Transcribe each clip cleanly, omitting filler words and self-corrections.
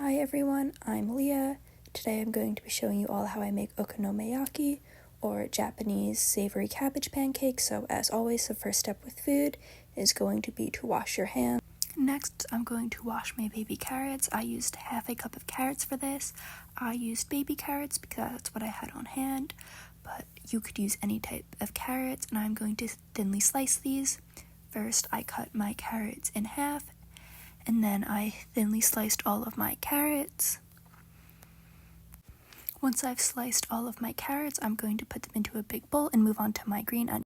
Hi everyone, I'm Leah. Today I'm going to be showing you all how I make okonomiyaki, or Japanese savory cabbage pancakes. So as always, the first step with food is going to be to wash your hands. Next, I'm going to wash my baby carrots. I used half a cup of carrots for this. I used baby carrots because that's what I had on hand, but you could use any type of carrots, and I'm going to thinly slice these. First, I cut my carrots in half, and then I thinly sliced all of my carrots. Once I've sliced all of my carrots, I'm going to put them into a big bowl and move on to my green onions.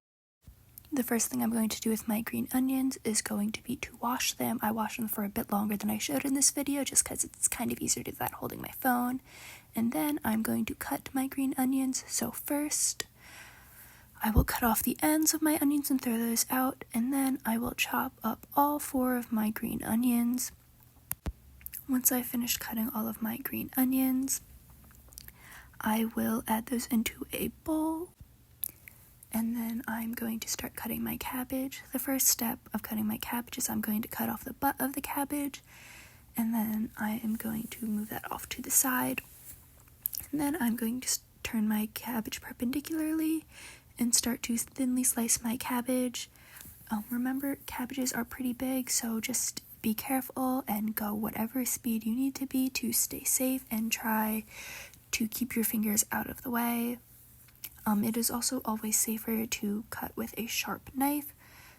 The first thing I'm going to do with my green onions is going to be to wash them. I wash them for a bit longer than I showed in this video just because it's kind of easier to do that holding my phone. And then I'm going to cut my green onions. So first, I will cut off the ends of my onions and throw those out, and then I will chop up all 4 of my green onions. Once I've finished cutting all of my green onions, I will add those into a bowl, and then I'm going to start cutting my cabbage. The first step of cutting my cabbage is I'm going to cut off the butt of the cabbage, and then I am going to move that off to the side. And then I'm going to turn my cabbage perpendicularly and start to thinly slice my cabbage. Remember, cabbages are pretty big, so just be careful and go whatever speed you need to be to stay safe, and try to keep your fingers out of the way. It is also always safer to cut with a sharp knife.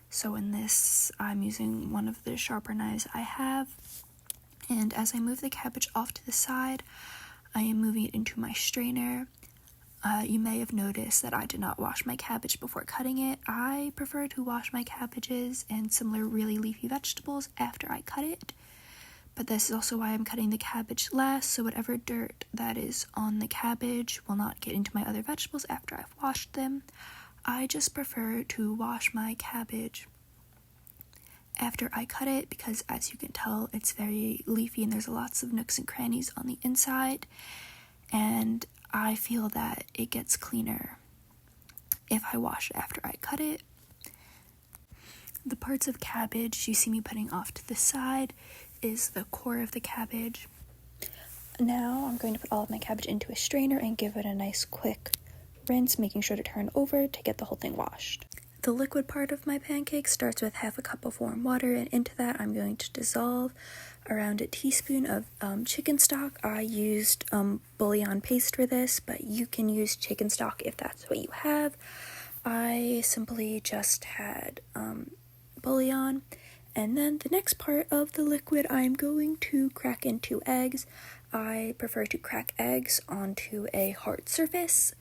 So in this, I'm using one of the sharper knives I have. And as I move the cabbage off to the side, I am moving it into my strainer. You may have noticed that I did not wash my cabbage before cutting it. I prefer to wash my cabbages and similar really leafy vegetables after I cut it. But this is also why I'm cutting the cabbage last, so whatever dirt that is on the cabbage will not get into my other vegetables after I've washed them. I just prefer to wash my cabbage after I cut it because, as you can tell, it's very leafy and there's lots of nooks and crannies on the inside, and I feel that it gets cleaner if I wash it after I cut it. The parts of cabbage you see me putting off to the side is the core of the cabbage. Now I'm going to put all of my cabbage into a strainer and give it a nice quick rinse, making sure to turn over to get the whole thing washed. The liquid part of my pancake starts with half a cup of warm water, and into that I'm going to dissolve around a teaspoon of chicken stock. I used bouillon paste for this, but you can use chicken stock if that's what you have. I simply just had bouillon. And then the next part of the liquid, I'm going to crack into eggs. I prefer to crack eggs onto a hard surface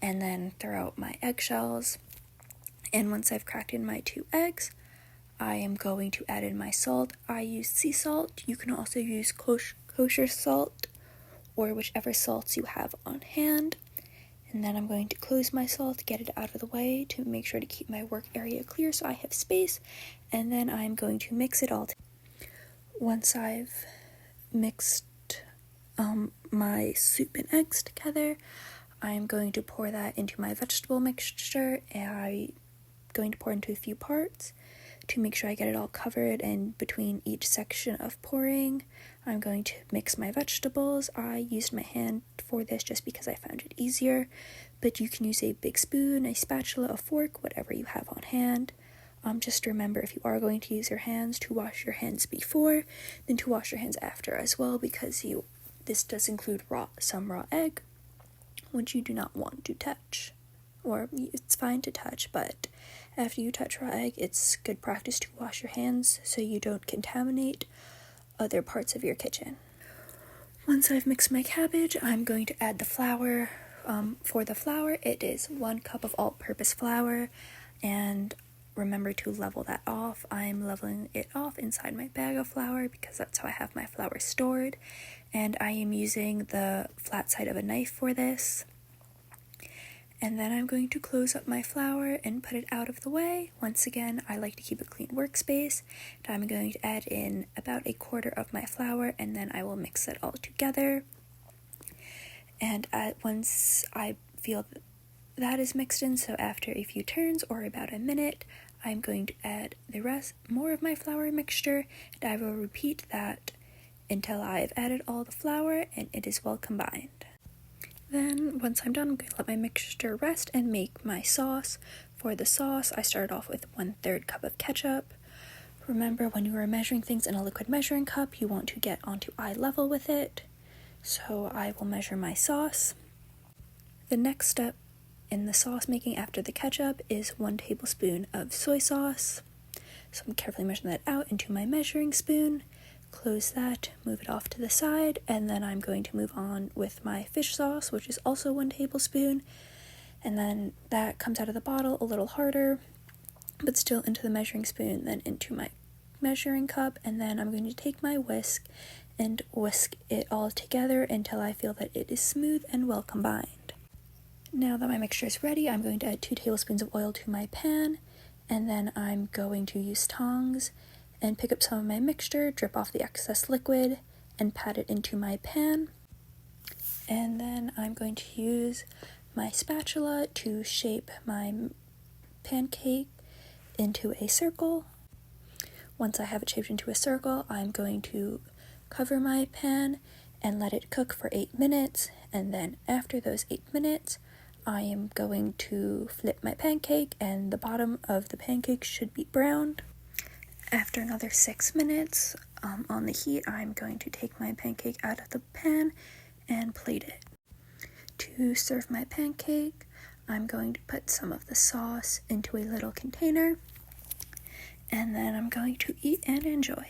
and then throw out my eggshells. And once I've cracked in my 2 eggs, I am going to add in my salt. I use sea salt. You can also use kosher salt or whichever salts you have on hand. And then I'm going to close my salt, get it out of the way to make sure to keep my work area clear so I have space. And then I'm going to mix it all. Once I've mixed my soup and eggs together, I'm going to pour that into my vegetable mixture. I'm going to pour into a few parts to make sure I get it all covered, and between each section of pouring, I'm going to mix my vegetables. I used my hand for this just because I found it easier, but you can use a big spoon, a spatula, a fork, whatever you have on hand. Just remember, if you are going to use your hands, to wash your hands before, then to wash your hands after as well, because this does include some raw egg, which you do not want to touch. Or it's fine to touch, but after you touch raw egg, it's good practice to wash your hands so you don't contaminate other parts of your kitchen. Once I've mixed my cabbage, I'm going to add the flour. For the flour, it is 1 cup of all-purpose flour, and remember to level that off. I'm leveling it off inside my bag of flour because that's how I have my flour stored, and I am using the flat side of a knife for this. And then I'm going to close up my flour and put it out of the way. Once again, I like to keep a clean workspace. And I'm going to add in about 1/4 of my flour, and then I will mix it all together. And once I feel that is mixed in, so after a few turns or about a minute, I'm going to add more of my flour mixture, and I will repeat that until I've added all the flour and it is well combined. Then, once I'm done, I'm going to let my mixture rest and make my sauce. For the sauce, I started off with 1/3 cup of ketchup. Remember, when you are measuring things in a liquid measuring cup, you want to get onto eye level with it. So I will measure my sauce. The next step in the sauce making after the ketchup is 1 tablespoon of soy sauce. So I'm carefully measuring that out into my measuring spoon. Close that, move it off to the side, and then I'm going to move on with my fish sauce, which is also 1 tablespoon. And then that comes out of the bottle a little harder, but still into the measuring spoon, then into my measuring cup, and then I'm going to take my whisk and whisk it all together until I feel that it is smooth and well combined. Now that my mixture is ready, I'm going to add 2 tablespoons of oil to my pan, and then I'm going to use tongs and pick up some of my mixture, drip off the excess liquid, and pat it into my pan. And then I'm going to use my spatula to shape my pancake into a circle. Once I have it shaped into a circle, I'm going to cover my pan and let it cook for 8 minutes, and then after those 8 minutes, I am going to flip my pancake, and the bottom of the pancake should be browned. After another 6 minutes on the heat, I'm going to take my pancake out of the pan and plate it. To serve my pancake, I'm going to put some of the sauce into a little container, and then I'm going to eat and enjoy.